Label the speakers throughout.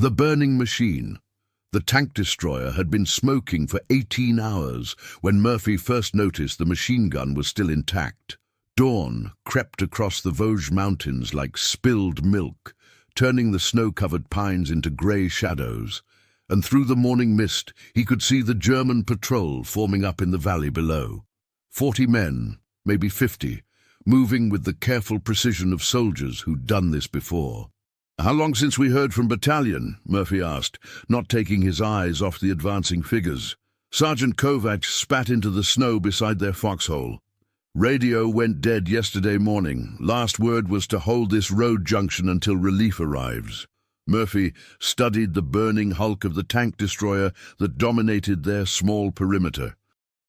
Speaker 1: The burning machine. The tank destroyer had been smoking for 18 hours when Murphy first noticed the machine gun was still intact. Dawn crept across the Vosges mountains like spilled milk, turning the snow-covered pines into grey shadows, and through the morning mist he could see the German patrol forming up in the valley below. 40 men, maybe 50, moving with the careful precision of soldiers who'd done this before. "How long since we heard from battalion?" Murphy asked, not taking his eyes off the advancing figures. Sergeant Kovac spat into the snow beside their foxhole. "Radio went dead yesterday morning. Last word was to hold this road junction until relief arrives." Murphy studied the burning hulk of the tank destroyer that dominated their small perimeter.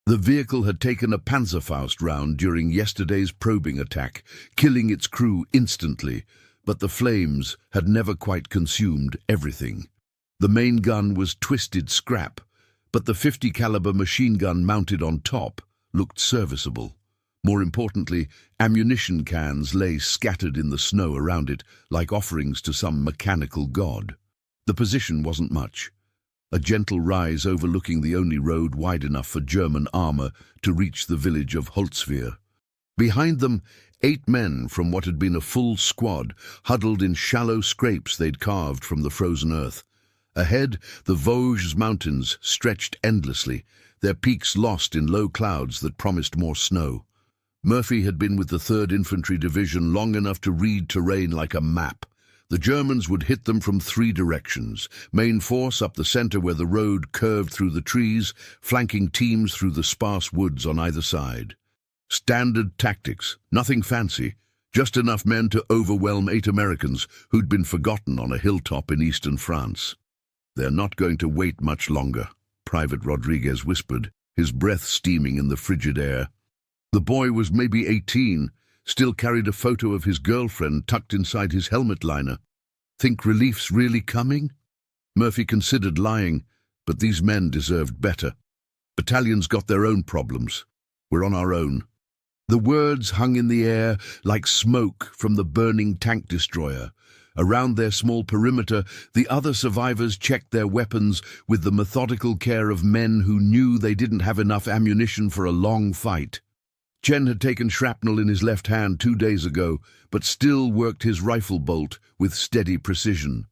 Speaker 1: The vehicle had taken a Panzerfaust round during yesterday's probing attack, killing its crew instantly, but the flames had never quite consumed everything. The main gun was twisted scrap, but the 50 caliber machine gun mounted on top looked serviceable. More importantly, ammunition cans lay scattered in the snow around it like offerings to some mechanical god. The position wasn't much. A gentle rise overlooking the only road wide enough for German armor to reach the village of Holzwehr. Behind them, 8 men from what had been a full squad huddled in shallow scrapes they'd carved from the frozen earth. Ahead, the Vosges mountains stretched endlessly, their peaks lost in low clouds that promised more snow. Murphy had been with the 3rd Infantry Division long enough to read terrain like a map. The Germans would hit them from 3 directions: main force up the center where the road curved through the trees, flanking teams through the sparse woods on either side. Standard tactics, nothing fancy, just enough men to overwhelm 8 Americans who'd been forgotten on a hilltop in eastern France. "They're not going to wait much longer," Private Rodriguez whispered, his breath steaming in the frigid air. The boy was maybe 18, still carried a photo of his girlfriend tucked inside his helmet liner. "Think relief's really coming?" Murphy considered lying, but these men deserved better. "Battalion's got their own problems. We're on our own." The words hung in the air like smoke from the burning tank destroyer. Around their small perimeter, the other survivors checked their weapons with the methodical care of men who knew they didn't have enough ammunition for a long fight. Chen had taken shrapnel in his left hand 2 days ago, but still worked his rifle bolt with steady precision.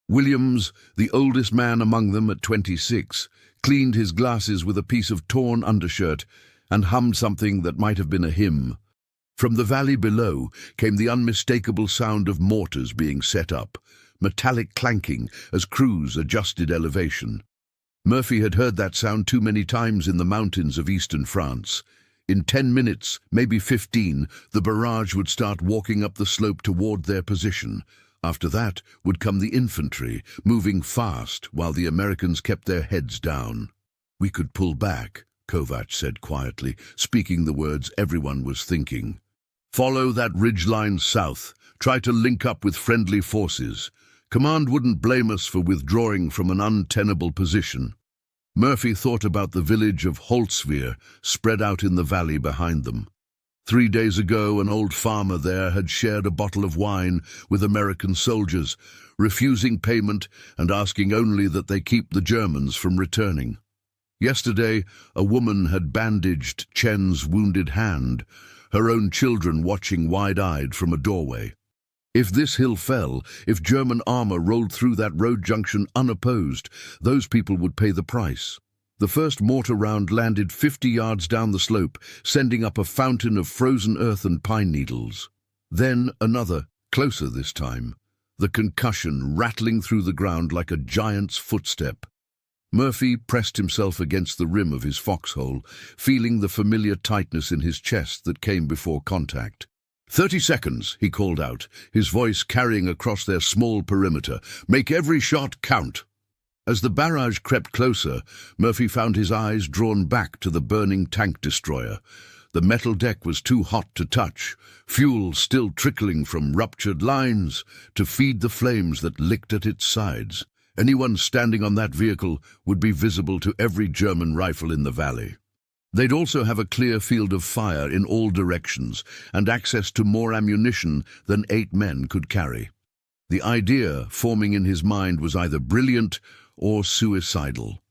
Speaker 1: Williams, the oldest man among them at 26, cleaned his glasses with a piece of torn undershirt and hummed something that might have been a hymn. From the valley below came the unmistakable sound of mortars being set up, metallic clanking as crews adjusted elevation. Murphy had heard that sound too many times in the mountains of eastern France. In 10 minutes, maybe 15, the barrage would start walking up the slope toward their position. After that would come the infantry, moving fast while the Americans kept their heads down. "We could pull back," Kovac said quietly, speaking the words everyone was thinking. "Follow that ridgeline south. Try to link up with friendly forces. Command wouldn't blame us for withdrawing from an untenable position." Murphy thought about the village of Holzwehr spread out in the valley behind them. 3 days ago, an old farmer there had shared a bottle of wine with American soldiers, refusing payment and asking only that they keep the Germans from returning. Yesterday, a woman had bandaged Chen's wounded hand, her own children watching wide-eyed from a doorway. If this hill fell, if German armor rolled through that road junction unopposed, those people would pay the price. The first mortar round landed 50 yards down the slope, sending up a fountain of frozen earth and pine needles. Then another, closer this time, the concussion rattling through the ground like a giant's footstep. Murphy pressed himself against the rim of his foxhole, feeling the familiar tightness in his chest that came before contact. 30 seconds, he called out, his voice carrying across their small perimeter. "Make every shot count." As the barrage crept closer, Murphy found his eyes drawn back to the burning tank destroyer. The metal deck was too hot to touch, fuel still trickling from ruptured lines to feed the flames that licked at its sides. Anyone standing on that vehicle would be visible to every German rifle in the valley. They'd also have a clear field of fire in all directions and access to more ammunition than 8 men could carry. The idea forming in his mind was either brilliant or suicidal.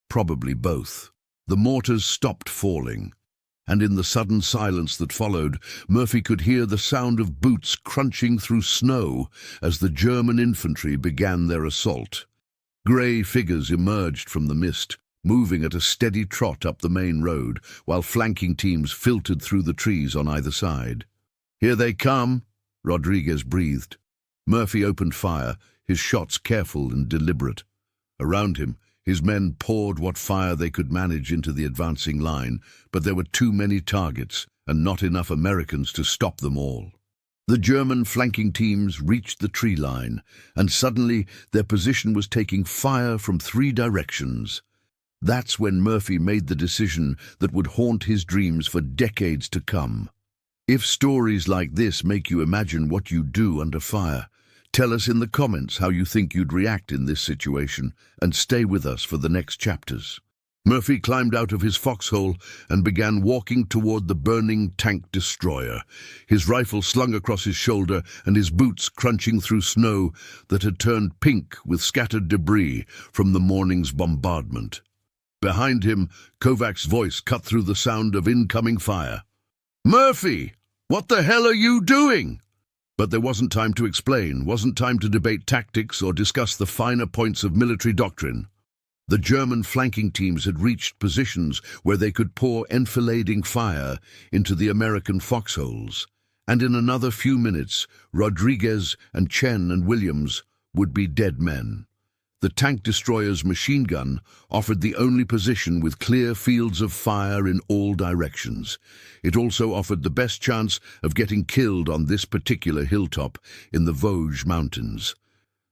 Speaker 1: Probably both. The mortars stopped falling, and in the sudden silence that followed, Murphy could hear the sound of boots crunching through snow as the German infantry began their assault. Grey figures emerged from the mist, moving at a steady trot up the main road, while flanking teams filtered through the trees on either side. "Here they come," Rodriguez breathed. Murphy opened fire, his shots careful and deliberate. Around him, his men poured what fire they could manage into the advancing line, but there were too many targets and not enough Americans to stop them all. The German flanking teams reached the tree line, and suddenly their position was taking fire from 3 directions. That's when Murphy made the decision that would haunt his dreams for decades to come. If stories like this make you imagine what you'd do under fire, tell us in the comments how you think you'd react in this situation, and stay with us for the next chapters. Murphy climbed out of his foxhole and began walking toward the burning tank destroyer, his rifle slung across his shoulder and his boots crunching through snow that had turned pink with scattered debris from the morning's bombardment. Behind him, Kovac's voice cut through the sound of incoming fire. "Murphy, what the hell are you doing?" But there wasn't time to explain, wasn't time to debate tactics or discuss the finer points of military doctrine. The German flanking teams had reached positions where they could pour enfilading fire into the American foxholes, and in another few minutes, Rodriguez and Chen and Williams would be dead men. The tank destroyer's machine gun offered the only position with clear fields of fire in all directions. It also offered the best chance of getting killed on this particular hilltop in the Vosges Mountains.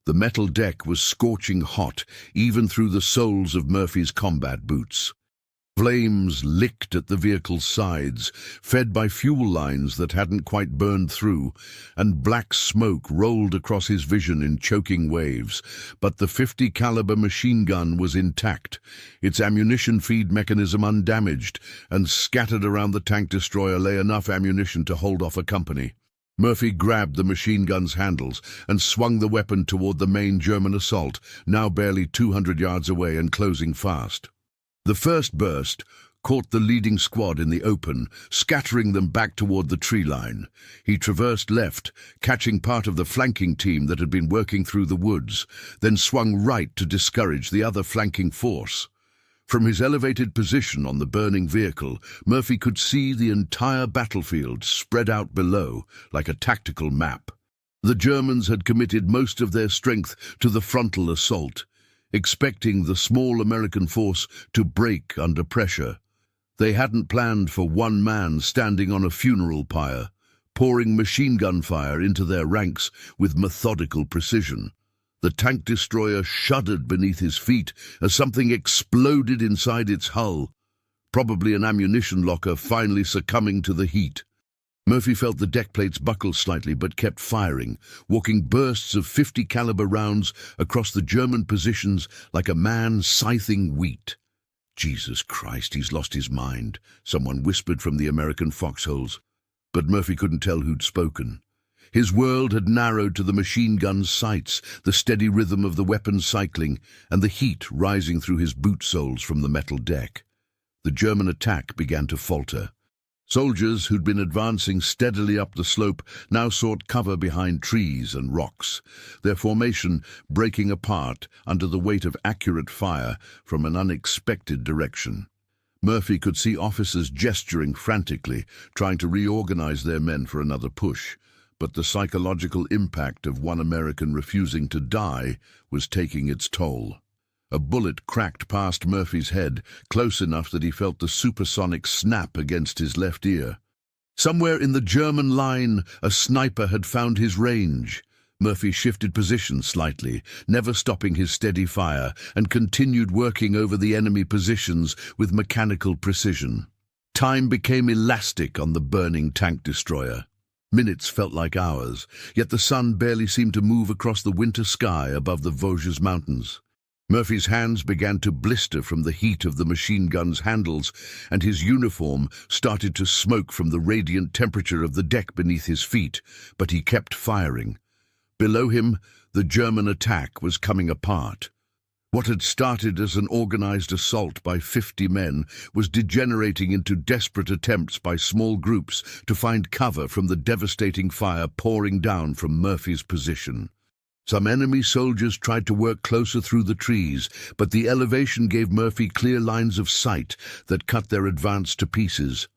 Speaker 1: The metal deck was scorching hot, even through the soles of Murphy's combat boots. Flames licked at the vehicle's sides, fed by fuel lines that hadn't quite burned through, and black smoke rolled across his vision in choking waves. But the .50 caliber machine gun was intact, its ammunition feed mechanism undamaged, and scattered around the tank destroyer lay enough ammunition to hold off a company. Murphy grabbed the machine gun's handles and swung the weapon toward the main German assault, now barely 200 yards away and closing fast. The first burst caught the leading squad in the open, scattering them back toward the tree line. He traversed left, catching part of the flanking team that had been working through the woods, then swung right to discourage the other flanking force. From his elevated position on the burning vehicle, Murphy could see the entire battlefield spread out below like a tactical map. The Germans had committed most of their strength to the frontal assault, expecting the small American force to break under pressure. They hadn't planned for one man standing on a funeral pyre, pouring machine gun fire into their ranks with methodical precision. The tank destroyer shuddered beneath his feet as something exploded inside its hull, probably an ammunition locker finally succumbing to the heat. Murphy felt the deck plates buckle slightly but kept firing, walking bursts of .50 caliber rounds across the German positions like a man scything wheat. "Jesus Christ, he's lost his mind," someone whispered from the American foxholes. But Murphy couldn't tell who'd spoken. His world had narrowed to the machine gun's sights, the steady rhythm of the weapons cycling, and the heat rising through his boot soles from the metal deck. The German attack began to falter. Soldiers who'd been advancing steadily up the slope now sought cover behind trees and rocks, their formation breaking apart under the weight of accurate fire from an unexpected direction. Murphy could see officers gesturing frantically, trying to reorganize their men for another push, but the psychological impact of one American refusing to die was taking its toll. A bullet cracked past Murphy's head, close enough that he felt the supersonic snap against his left ear. Somewhere in the German line, a sniper had found his range. Murphy shifted position slightly, never stopping his steady fire, and continued working over the enemy positions with mechanical precision. Time became elastic on the burning tank destroyer. Minutes felt like hours, yet the sun barely seemed to move across the winter sky above the Vosges Mountains. Murphy's hands began to blister from the heat of the machine gun's handles, and his uniform started to smoke from the radiant temperature of the deck beneath his feet, but he kept firing. Below him, The German attack was coming apart. What had started as an organized assault by 50 men was degenerating into desperate attempts by small groups to find cover from the devastating fire pouring down from Murphy's position. Some enemy soldiers tried to work closer through the trees, but the elevation gave Murphy clear lines of sight that cut their advance to pieces.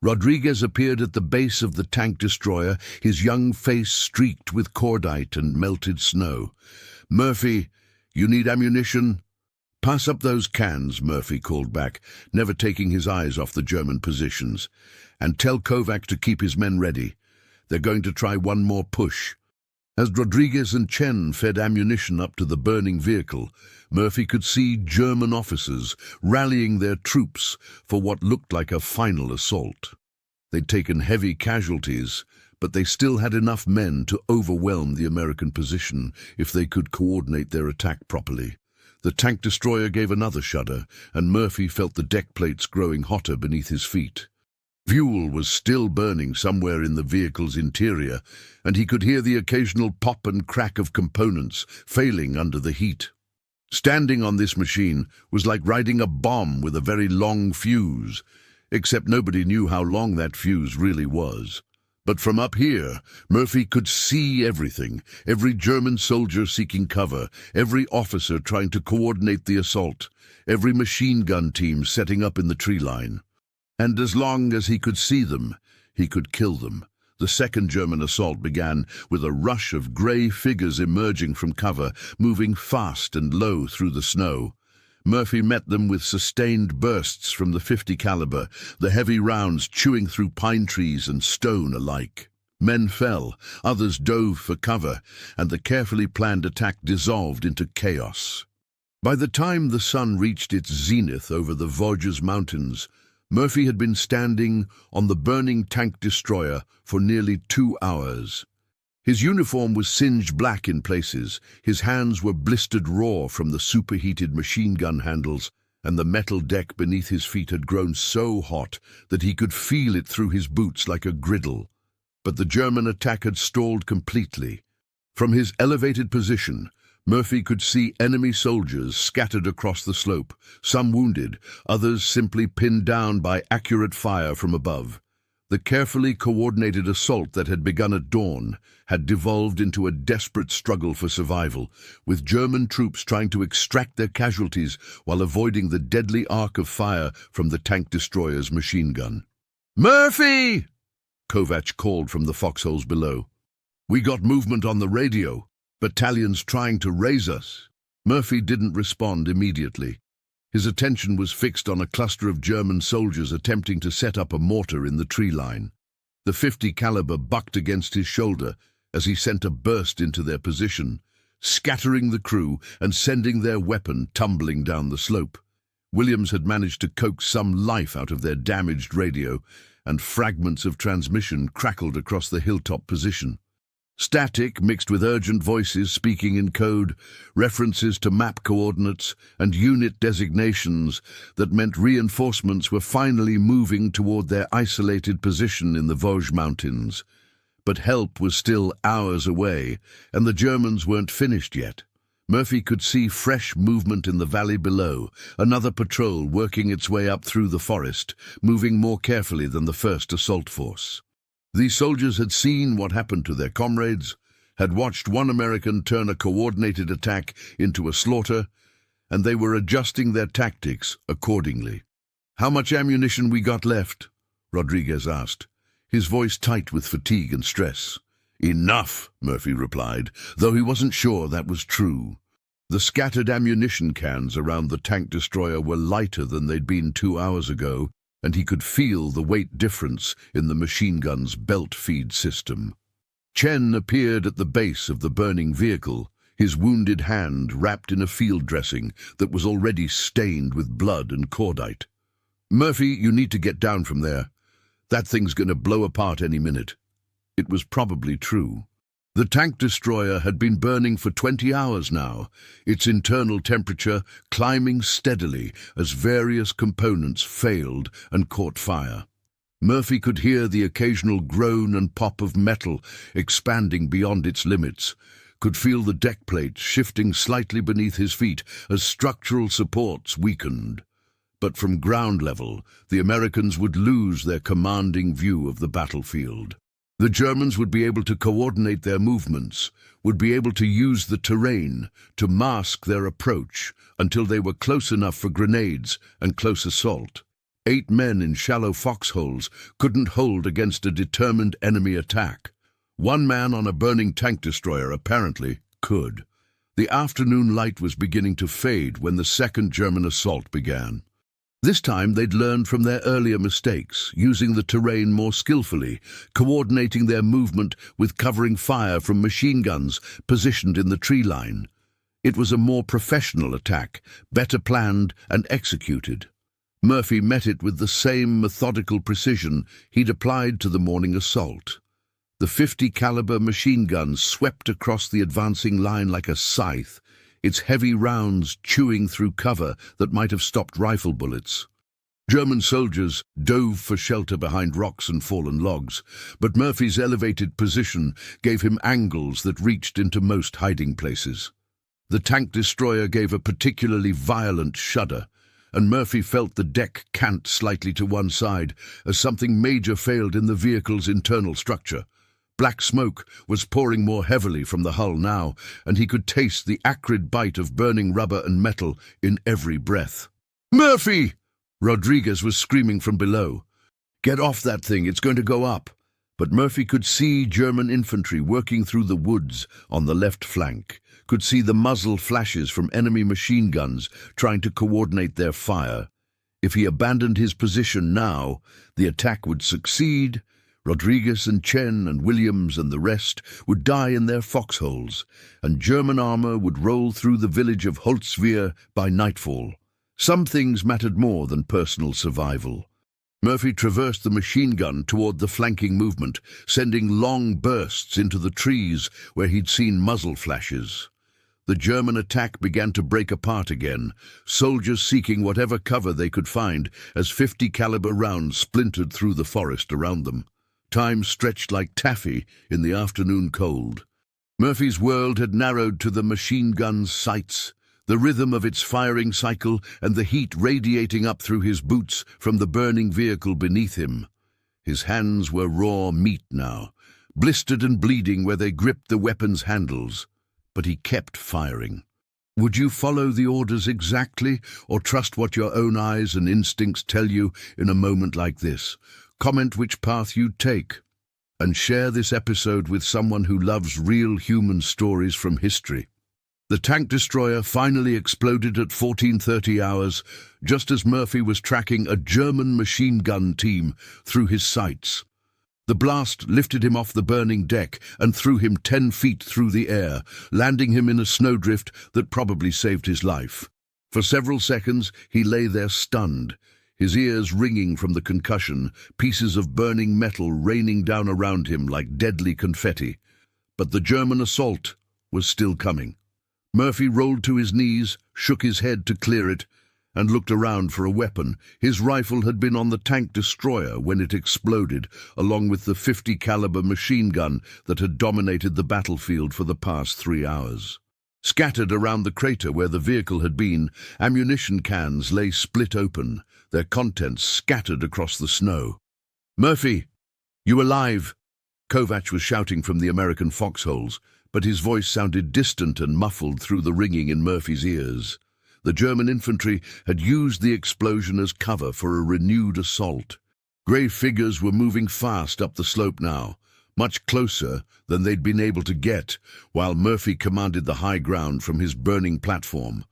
Speaker 1: Rodriguez appeared at the base of the tank destroyer, his young face streaked with cordite and melted snow. "Murphy, you need ammunition?" "Pass up those cans," Murphy called back, never taking his eyes off the German positions. "And tell Kovac to keep his men ready. They're going to try one more push." As Rodriguez and Chen fed ammunition up to the burning vehicle, Murphy could see German officers rallying their troops for what looked like a final assault. They'd taken heavy casualties, but they still had enough men to overwhelm the American position if they could coordinate their attack properly. The tank destroyer gave another shudder, and Murphy felt the deck plates growing hotter beneath his feet. Fuel was still burning somewhere in the vehicle's interior, and he could hear the occasional pop and crack of components failing under the heat. Standing on this machine was like riding a bomb with a very long fuse, except nobody knew how long that fuse really was. But from up here, Murphy could see everything, every German soldier seeking cover, every officer trying to coordinate the assault, every machine gun team setting up in the tree line. And as long as he could see them, he could kill them. The second German assault began with a rush of grey figures emerging from cover, moving fast and low through the snow. Murphy met them with sustained bursts from the .50 caliber, the heavy rounds chewing through pine trees and stone alike. Men fell, others dove for cover, and the carefully planned attack dissolved into chaos. By the time the sun reached its zenith over the Vosges Mountains, Murphy had been standing on the burning tank destroyer for nearly 2 hours. His uniform was singed black in places, his hands were blistered raw from the superheated machine gun handles, and the metal deck beneath his feet had grown so hot that he could feel it through his boots like a griddle. But the German attack had stalled completely. From his elevated position, Murphy could see enemy soldiers scattered across the slope, some wounded, others simply pinned down by accurate fire from above. The carefully coordinated assault that had begun at dawn had devolved into a desperate struggle for survival, with German troops trying to extract their casualties while avoiding the deadly arc of fire from the tank destroyer's machine gun. "Murphy!" Kovac called from the foxholes below. "We got movement on the radio. Battalions trying to raise us." Murphy didn't respond immediately. His attention was fixed on a cluster of German soldiers attempting to set up a mortar in the tree line. The .50 caliber bucked against his shoulder as he sent a burst into their position, scattering the crew and sending their weapon tumbling down the slope. Williams had managed to coax some life out of their damaged radio, and fragments of transmission crackled across the hilltop position. Static mixed with urgent voices speaking in code, references to map coordinates and unit designations that meant reinforcements were finally moving toward their isolated position in the Vosges Mountains. But help was still hours away, and the Germans weren't finished yet. Murphy could see fresh movement in the valley below, another patrol working its way up through the forest, moving more carefully than the first assault force. These soldiers had seen what happened to their comrades, had watched one American turn a coordinated attack into a slaughter, and they were adjusting their tactics accordingly. "How much ammunition we got left?" Rodriguez asked, his voice tight with fatigue and stress. "Enough," Murphy replied, though he wasn't sure that was true. The scattered ammunition cans around the tank destroyer were lighter than they'd been 2 hours ago, and he could feel the weight difference in the machine gun's belt feed system. Chen appeared at the base of the burning vehicle, his wounded hand wrapped in a field dressing that was already stained with blood and cordite. "Murphy, you need to get down from there. That thing's going to blow apart any minute." It was probably true. The tank destroyer had been burning for 20 hours now, its internal temperature climbing steadily as various components failed and caught fire. Murphy could hear the occasional groan and pop of metal expanding beyond its limits, could feel the deck plate shifting slightly beneath his feet as structural supports weakened. But from ground level, the Americans would lose their commanding view of the battlefield. The Germans would be able to coordinate their movements, would be able to use the terrain to mask their approach until they were close enough for grenades and close assault. 8 men in shallow foxholes couldn't hold against a determined enemy attack. 1 man on a burning tank destroyer apparently could. The afternoon light was beginning to fade when the second German assault began. This time they'd learned from their earlier mistakes, using the terrain more skillfully, coordinating their movement with covering fire from machine guns positioned in the tree line. It was a more professional attack, better planned and executed. Murphy met it with the same methodical precision he'd applied to the morning assault. The 50 caliber machine gun swept across the advancing line like a scythe, its heavy rounds chewing through cover that might have stopped rifle bullets. German soldiers dove for shelter behind rocks and fallen logs, but Murphy's elevated position gave him angles that reached into most hiding places. The tank destroyer gave a particularly violent shudder, and Murphy felt the deck cant slightly to one side as something major failed in the vehicle's internal structure. Black smoke was pouring more heavily from the hull now, and he could taste the acrid bite of burning rubber and metal in every breath. "Murphy!" Rodriguez was screaming from below. "Get off that thing, it's going to go up." But Murphy could see German infantry working through the woods on the left flank, could see the muzzle flashes from enemy machine guns trying to coordinate their fire. If he abandoned his position now, the attack would succeed. Rodriguez and Chen and Williams and the rest would die in their foxholes, and German armor would roll through the village of Holzwehr by nightfall. Some things mattered more than personal survival. Murphy traversed the machine gun toward the flanking movement, sending long bursts into the trees where he'd seen muzzle flashes. The German attack began to break apart again, soldiers seeking whatever cover they could find as 50 caliber rounds splintered through the forest around them. Time stretched like taffy in the afternoon cold. Murphy's world had narrowed to the machine gun's sights, the rhythm of its firing cycle and the heat radiating up through his boots from the burning vehicle beneath him. His hands were raw meat now, blistered and bleeding where they gripped the weapon's handles. But he kept firing. Would you follow the orders exactly, or trust what your own eyes and instincts tell you in a moment like this? Comment which path you'd take, and share this episode with someone who loves real human stories from history. The tank destroyer finally exploded at 14:30 hours, just as Murphy was tracking a German machine gun team through his sights. The blast lifted him off the burning deck and threw him 10 feet through the air, landing him in a snowdrift that probably saved his life. For several seconds, he lay there stunned, his ears ringing from the concussion, pieces of burning metal raining down around him like deadly confetti. But the German assault was still coming. Murphy rolled to his knees, shook his head to clear it, and looked around for a weapon. His rifle had been on the tank destroyer when it exploded, along with the 50 caliber machine gun that had dominated the battlefield for the past 3 hours. Scattered around the crater where the vehicle had been, ammunition cans lay split open, their contents scattered across the snow. "Murphy, you alive?" Kovac was shouting from the American foxholes, but his voice sounded distant and muffled through the ringing in Murphy's ears. The German infantry had used the explosion as cover for a renewed assault. Grey figures were moving fast up the slope now, much closer than they'd been able to get, while Murphy commanded the high ground from his burning platform.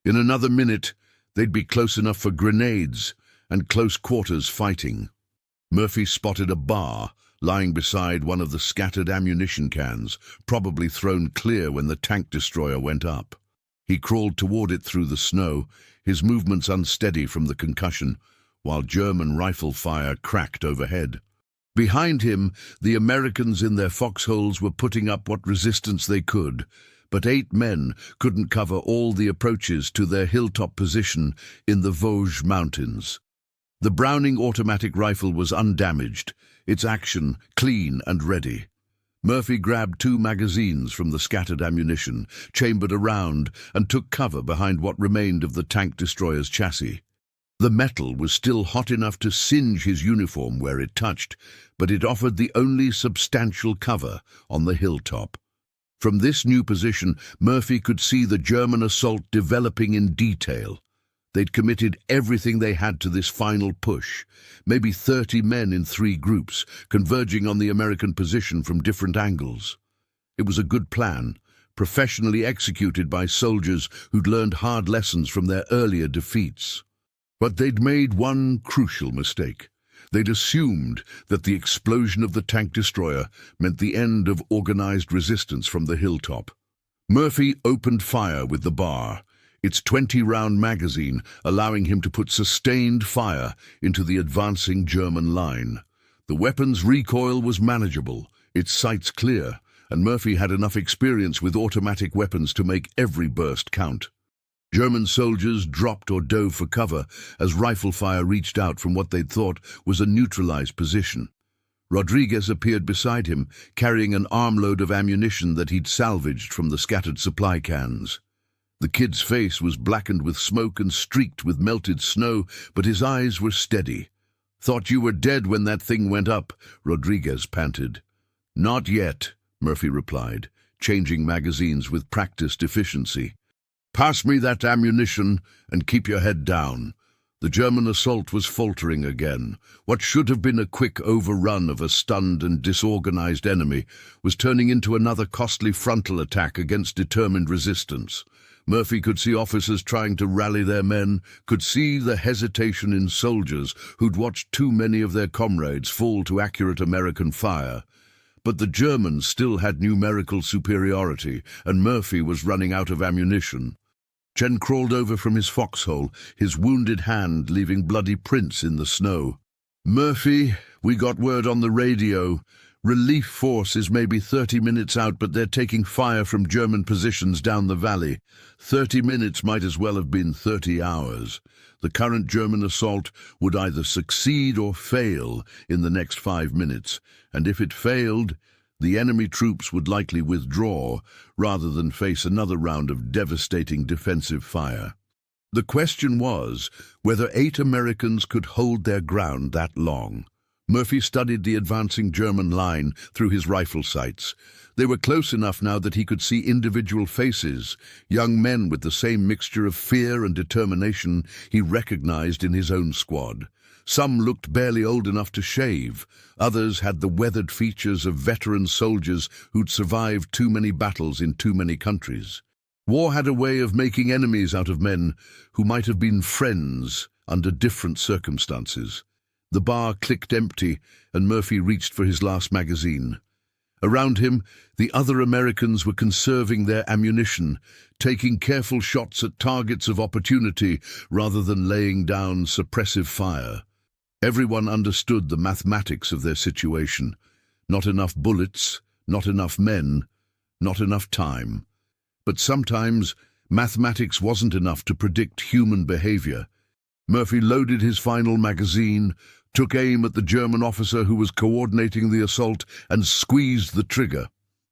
Speaker 1: In another minute, they'd be close enough for grenades and close quarters fighting. Murphy spotted a bar lying beside one of the scattered ammunition cans, probably thrown clear when the tank destroyer went up. He crawled toward it through the snow, his movements unsteady from the concussion, while German rifle fire cracked overhead. Behind him, the Americans in their foxholes were putting up what resistance they could, but 8 men couldn't cover all the approaches to their hilltop position in the Vosges Mountains. The Browning automatic rifle was undamaged, its action clean and ready. Murphy grabbed 2 magazines from the scattered ammunition, chambered around, and took cover behind what remained of the tank destroyer's chassis. The metal was still hot enough to singe his uniform where it touched, but it offered the only substantial cover on the hilltop. From this new position, Murphy could see the German assault developing in detail. They'd committed everything they had to this final push, maybe 30 men in 3 groups, converging on the American position from different angles. It was a good plan, professionally executed by soldiers who'd learned hard lessons from their earlier defeats. But they'd made one crucial mistake. They'd assumed that the explosion of the tank destroyer meant the end of organized resistance from the hilltop. Murphy opened fire with the bar, its 20-round magazine allowing him to put sustained fire into the advancing German line. The weapon's recoil was manageable, its sights clear, and Murphy had enough experience with automatic weapons to make every burst count. German soldiers dropped or dove for cover as rifle fire reached out from what they'd thought was a neutralized position. Rodriguez appeared beside him, carrying an armload of ammunition that he'd salvaged from the scattered supply cans. The kid's face was blackened with smoke and streaked with melted snow, but his eyes were steady. "Thought you were dead when that thing went up," Rodriguez panted. "Not yet," Murphy replied, changing magazines with practiced efficiency. "Pass me that ammunition and keep your head down." The German assault was faltering again. What should have been a quick overrun of a stunned and disorganized enemy was turning into another costly frontal attack against determined resistance. Murphy could see officers trying to rally their men, could see the hesitation in soldiers who'd watched too many of their comrades fall to accurate American fire. But the Germans still had numerical superiority, and Murphy was running out of ammunition. Chen crawled over from his foxhole, his wounded hand leaving bloody prints in the snow. "Murphy, we got word on the radio. Relief force is maybe 30 minutes out, but they're taking fire from German positions down the valley. 30 minutes might as well have been 30 hours. The current German assault would either succeed or fail in the next 5 minutes, and if it failed, the enemy troops would likely withdraw rather than face another round of devastating defensive fire." The question was whether 8 Americans could hold their ground that long. Murphy studied the advancing German line through his rifle sights. They were close enough now that he could see individual faces, young men with the same mixture of fear and determination he recognized in his own squad. Some looked barely old enough to shave. Others had the weathered features of veteran soldiers who'd survived too many battles in too many countries. War had a way of making enemies out of men who might have been friends under different circumstances. The bar clicked empty, and Murphy reached for his last magazine. Around him, the other Americans were conserving their ammunition, taking careful shots at targets of opportunity rather than laying down suppressive fire. Everyone understood the mathematics of their situation. Not enough bullets, not enough men, not enough time. But sometimes, mathematics wasn't enough to predict human behavior. Murphy loaded his final magazine, took aim at the German officer who was coordinating the assault, and squeezed the trigger.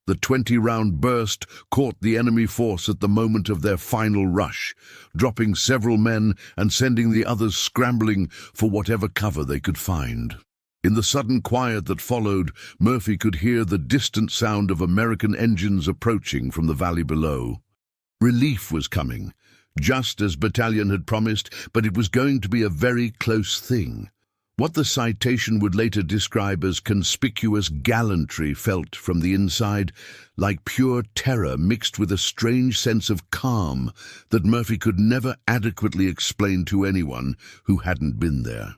Speaker 1: The 20-round burst caught the enemy force at the moment of their final rush, dropping several men and sending the others scrambling for whatever cover they could find. In the sudden quiet that followed, Murphy could hear the distant sound of American engines approaching from the valley below. Relief was coming, just as Battalion had promised, but it was going to be a very close thing. What the citation would later describe as conspicuous gallantry felt from the inside like pure terror mixed with a strange sense of calm that Murphy could never adequately explain to anyone who hadn't been there.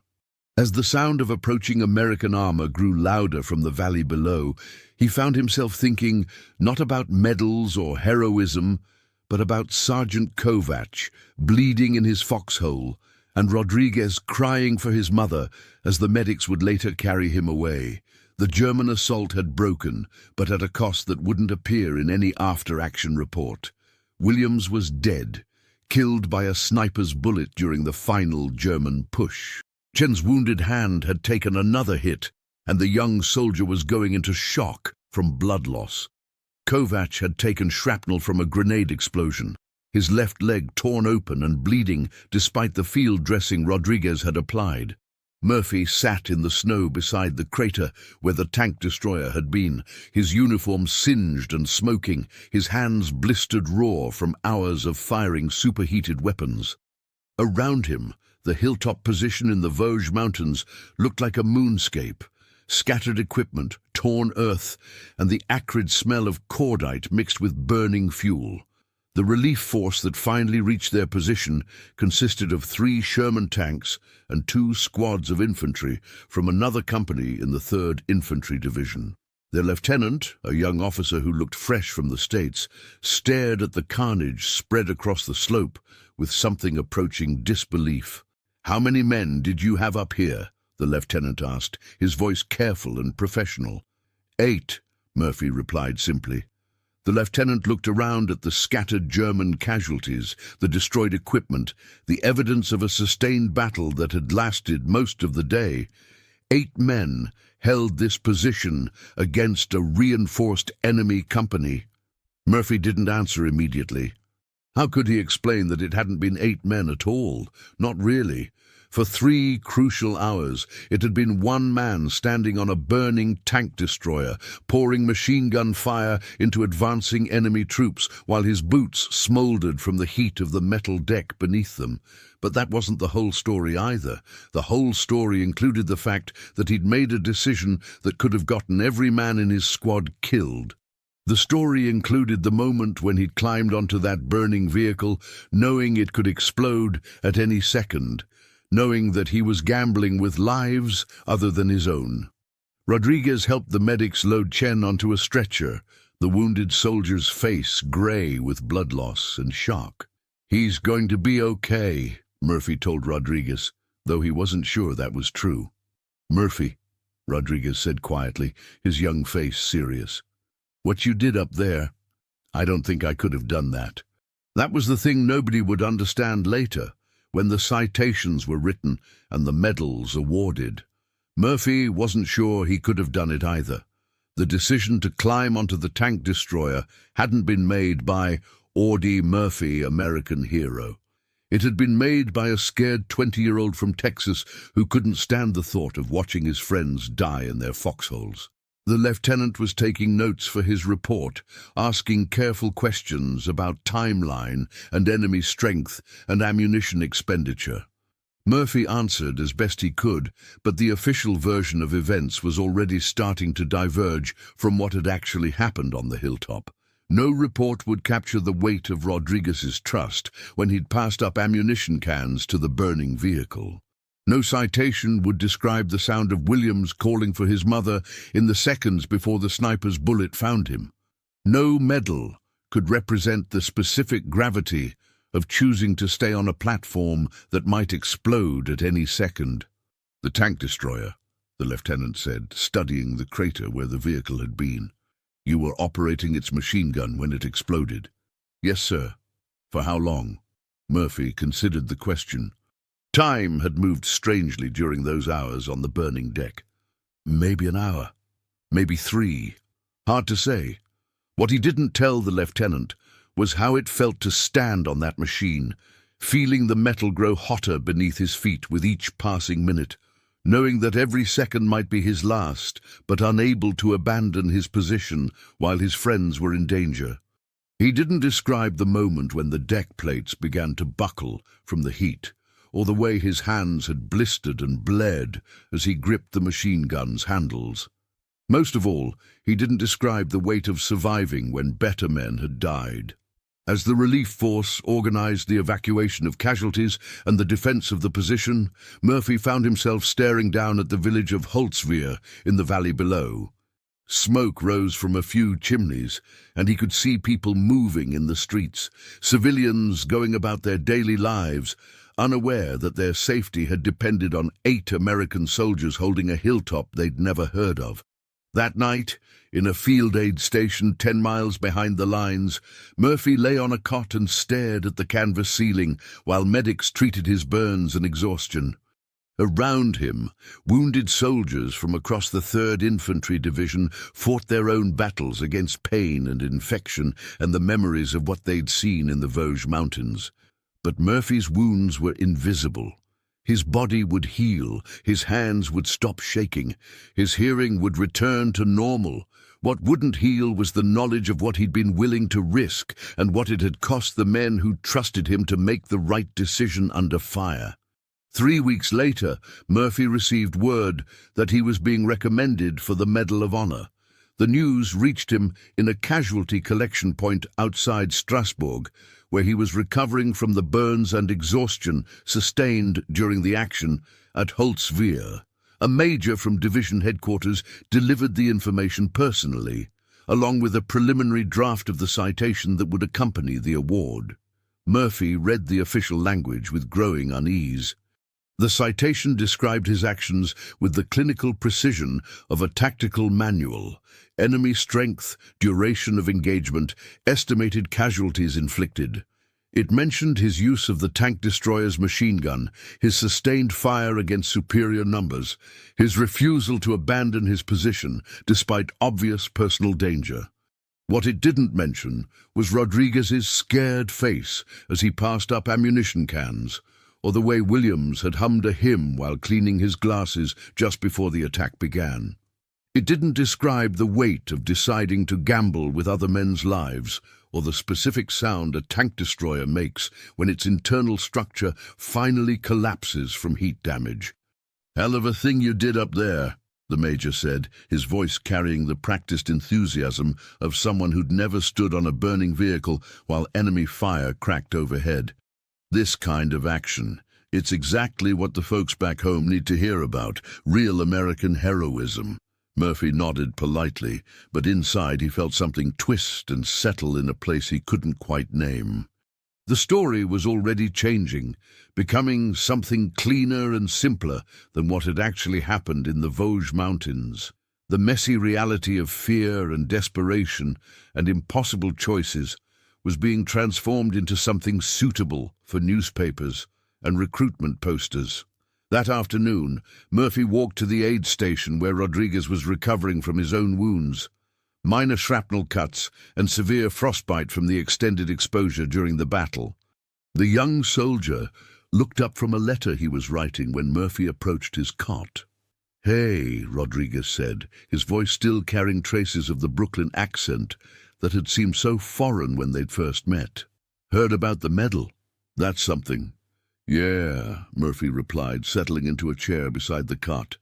Speaker 1: As the sound of approaching American armor grew louder from the valley below, he found himself thinking not about medals or heroism, but about Sergeant Kovac bleeding in his foxhole, and Rodriguez crying for his mother as the medics would later carry him away. The German assault had broken, but at a cost that wouldn't appear in any after-action report. Williams was dead, killed by a sniper's bullet during the final German push. Chen's wounded hand had taken another hit, and the young soldier was going into shock. from blood loss. Kovac had taken shrapnel from a grenade explosion, his left leg torn open and bleeding despite the field dressing Rodriguez had applied. Murphy sat in the snow beside the crater where the tank destroyer had been, his uniform singed and smoking, his hands blistered raw from hours of firing superheated weapons. Around him, the hilltop position in the Vosges Mountains looked like a moonscape. Scattered equipment, torn earth, and the acrid smell of cordite mixed with burning fuel. The relief force that finally reached their position consisted of 3 Sherman tanks and 2 squads of infantry from another company in the 3rd Infantry Division. Their lieutenant, a young officer who looked fresh from the States, stared at the carnage spread across the slope with something approaching disbelief. "How many men did you have up here?" the lieutenant asked, his voice careful and professional. 8, Murphy replied simply. The lieutenant looked around at the scattered German casualties, the destroyed equipment, the evidence of a sustained battle that had lasted most of the day. 8 men held this position against a reinforced enemy company. Murphy didn't answer immediately. How could he explain that it hadn't been 8 men at all? Not really. For 3 crucial hours, it had been one man standing on a burning tank destroyer, pouring machine gun fire into advancing enemy troops, while his boots smoldered from the heat of the metal deck beneath them. But that wasn't the whole story either. The whole story included the fact that he'd made a decision that could have gotten every man in his squad killed. The story included the moment when he'd climbed onto that burning vehicle, knowing it could explode at any second, knowing that he was gambling with lives other than his own. Rodriguez helped the medics load Chen onto a stretcher, the wounded soldier's face gray with blood loss and shock. "He's going to be okay," Murphy told Rodriguez, though he wasn't sure that was true. "Murphy," Rodriguez said quietly, his young face serious. "What you did up there, I don't think I could have done that. That was the thing nobody would understand later, when the citations were written and the medals awarded. Murphy wasn't sure he could have done it either. The decision to climb onto the tank destroyer hadn't been made by Audie Murphy, American hero. It had been made by a scared 20-year-old from Texas who couldn't stand the thought of watching his friends die in their foxholes. The lieutenant was taking notes for his report, asking careful questions about timeline and enemy strength and ammunition expenditure. Murphy answered as best he could, but the official version of events was already starting to diverge from what had actually happened on the hilltop. No report would capture the weight of Rodriguez's trust when he'd passed up ammunition cans to the burning vehicle. No citation would describe the sound of Williams calling for his mother in the seconds before the sniper's bullet found him. No medal could represent the specific gravity of choosing to stay on a platform that might explode at any second. "The tank destroyer," the lieutenant said, studying the crater where the vehicle had been. "You were operating its machine gun when it exploded." "Yes, sir." "For how long?" Murphy considered the question. Time had moved strangely during those hours on the burning deck. Maybe an hour, maybe 3. Hard to say. What he didn't tell the lieutenant was how it felt to stand on that machine, feeling the metal grow hotter beneath his feet with each passing minute, knowing that every second might be his last, but unable to abandon his position while his friends were in danger. He didn't describe the moment when the deck plates began to buckle from the heat, or the way his hands had blistered and bled as he gripped the machine gun's handles. Most of all, he didn't describe the weight of surviving when better men had died. As the relief force organized the evacuation of casualties and the defense of the position, Murphy found himself staring down at the village of Holzwihr in the valley below. Smoke rose from a few chimneys, and he could see people moving in the streets, civilians going about their daily lives, unaware that their safety had depended on 8 American soldiers holding a hilltop they'd never heard of. That night, in a field aid station 10 miles behind the lines, Murphy lay on a cot and stared at the canvas ceiling while medics treated his burns and exhaustion. Around him, wounded soldiers from across the 3rd Infantry Division fought their own battles against pain and infection and the memories of what they'd seen in the Vosges Mountains. But Murphy's wounds were invisible. His body would heal, his hands would stop shaking, his hearing would return to normal. What wouldn't heal was the knowledge of what he'd been willing to risk and what it had cost the men who trusted him to make the right decision under fire. 3 weeks later, Murphy received word that he was being recommended for the Medal of Honor. The news reached him in a casualty collection point outside Strasbourg, where he was recovering from the burns and exhaustion sustained during the action at Holzwihr. A major from division headquarters delivered the information personally, along with a preliminary draft of the citation that would accompany the award. Murphy read the official language with growing unease. The citation described his actions with the clinical precision of a tactical manual: enemy strength, duration of engagement, estimated casualties inflicted. It mentioned his use of the tank destroyer's machine gun, his sustained fire against superior numbers, his refusal to abandon his position despite obvious personal danger. What it didn't mention was Rodriguez's scared face as he passed up ammunition cans, or the way Williams had hummed a hymn while cleaning his glasses just before the attack began. It didn't describe the weight of deciding to gamble with other men's lives, or the specific sound a tank destroyer makes when its internal structure finally collapses from heat damage. "Hell of a thing you did up there," the major said, his voice carrying the practiced enthusiasm of someone who'd never stood on a burning vehicle while enemy fire cracked overhead. "This kind of action, it's exactly what the folks back home need to hear about, real American heroism." Murphy nodded politely, but inside he felt something twist and settle in a place he couldn't quite name. The story was already changing, becoming something cleaner and simpler than what had actually happened in the Vosges Mountains. The messy reality of fear and desperation and impossible choices was being transformed into something suitable for newspapers and recruitment posters. That afternoon, Murphy walked to the aid station where Rodriguez was recovering from his own wounds. Minor shrapnel cuts and severe frostbite from the extended exposure during the battle. The young soldier looked up from a letter he was writing when Murphy approached his cot. "Hey," Rodriguez said, his voice still carrying traces of the Brooklyn accent that had seemed so foreign when they'd first met. "Heard about the medal? That's something." "Yeah," Murphy replied, settling into a chair beside the cot.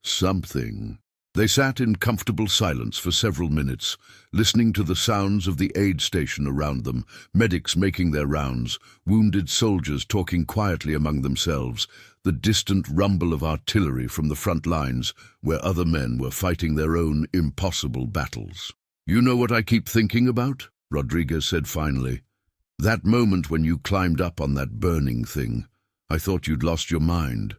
Speaker 1: "Something." They sat in comfortable silence for several minutes, listening to the sounds of the aid station around them, medics making their rounds, wounded soldiers talking quietly among themselves, the distant rumble of artillery from the front lines where other men were fighting their own impossible battles. "You know what I keep thinking about?" Rodriguez said finally. "That moment when you climbed up on that burning thing. I thought you'd lost your mind.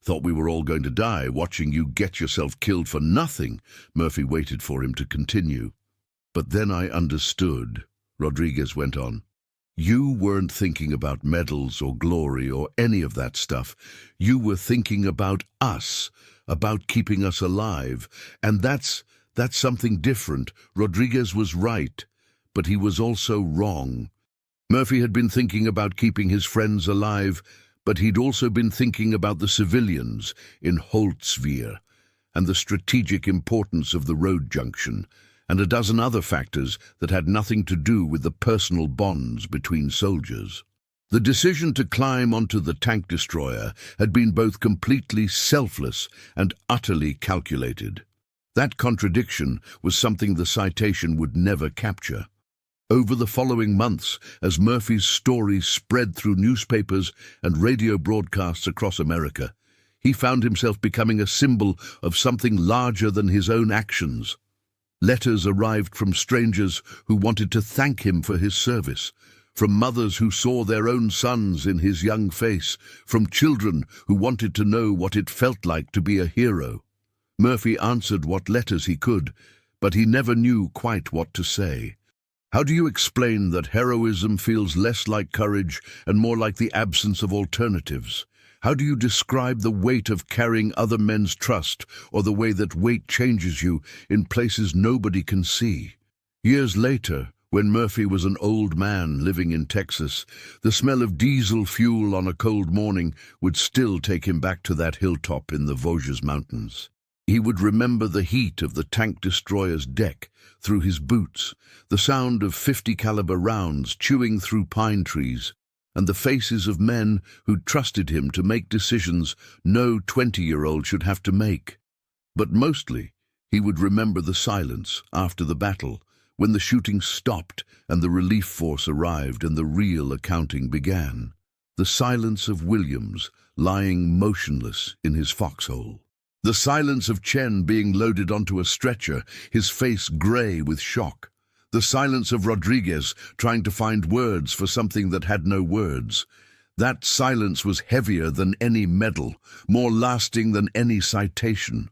Speaker 1: Thought we were all going to die, watching you get yourself killed for nothing." Murphy waited for him to continue. "But then I understood," Rodriguez went on. "You weren't thinking about medals or glory or any of that stuff. You were thinking about us, about keeping us alive. And that's something different." Rodriguez was right, but he was also wrong. Murphy had been thinking about keeping his friends alive, but he'd also been thinking about the civilians in Holzwihr and the strategic importance of the road junction, and a dozen other factors that had nothing to do with the personal bonds between soldiers. The decision to climb onto the tank destroyer had been both completely selfless and utterly calculated. That contradiction was something the citation would never capture. Over the following months, as Murphy's story spread through newspapers and radio broadcasts across America, he found himself becoming a symbol of something larger than his own actions. Letters arrived from strangers who wanted to thank him for his service, from mothers who saw their own sons in his young face, from children who wanted to know what it felt like to be a hero. Murphy answered what letters he could, but he never knew quite what to say. How do you explain that heroism feels less like courage and more like the absence of alternatives? How do you describe the weight of carrying other men's trust, or the way that weight changes you in places nobody can see? Years later, when Murphy was an old man living in Texas, the smell of diesel fuel on a cold morning would still take him back to that hilltop in the Vosges Mountains. He would remember the heat of the tank destroyer's deck through his boots, the sound of 50 caliber rounds chewing through pine trees, and the faces of men who trusted him to make decisions no 20-year-old should have to make. But mostly, he would remember the silence after the battle, when the shooting stopped and the relief force arrived and the real accounting began. The silence of Williams lying motionless in his foxhole. The silence of Chen being loaded onto a stretcher, his face grey with shock. The silence of Rodriguez trying to find words for something that had no words. That silence was heavier than any medal, more lasting than any citation.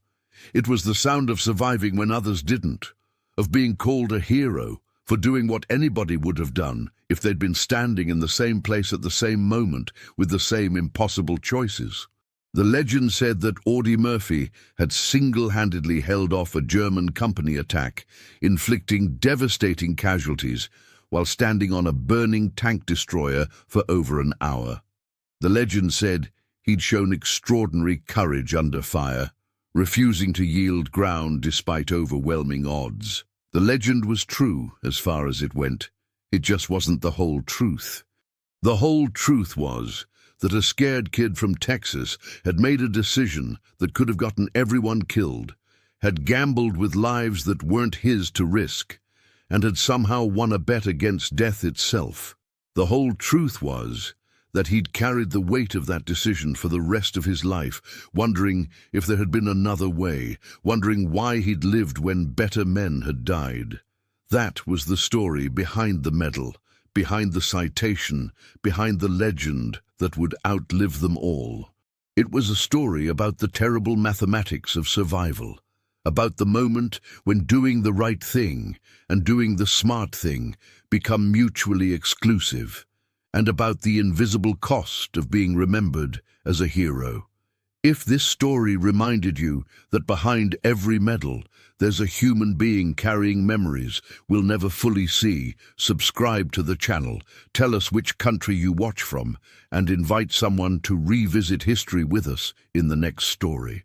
Speaker 1: It was the sound of surviving when others didn't, of being called a hero for doing what anybody would have done if they'd been standing in the same place at the same moment with the same impossible choices. The legend said that Audie Murphy had single-handedly held off a German company attack, inflicting devastating casualties while standing on a burning tank destroyer for over an hour. The legend said he'd shown extraordinary courage under fire, refusing to yield ground despite overwhelming odds. The legend was true as far as it went. It just wasn't the whole truth. The whole truth was that a scared kid from Texas had made a decision that could have gotten everyone killed, had gambled with lives that weren't his to risk, and had somehow won a bet against death itself. The whole truth was that he'd carried the weight of that decision for the rest of his life, wondering if there had been another way, wondering why he'd lived when better men had died. That was the story behind the medal, behind the citation, behind the legend that would outlive them all. It was a story about the terrible mathematics of survival, about the moment when doing the right thing and doing the smart thing become mutually exclusive, and about the invisible cost of being remembered as a hero. If this story reminded you that behind every medal there's a human being carrying memories we'll never fully see, subscribe to the channel, tell us which country you watch from, and invite someone to revisit history with us in the next story.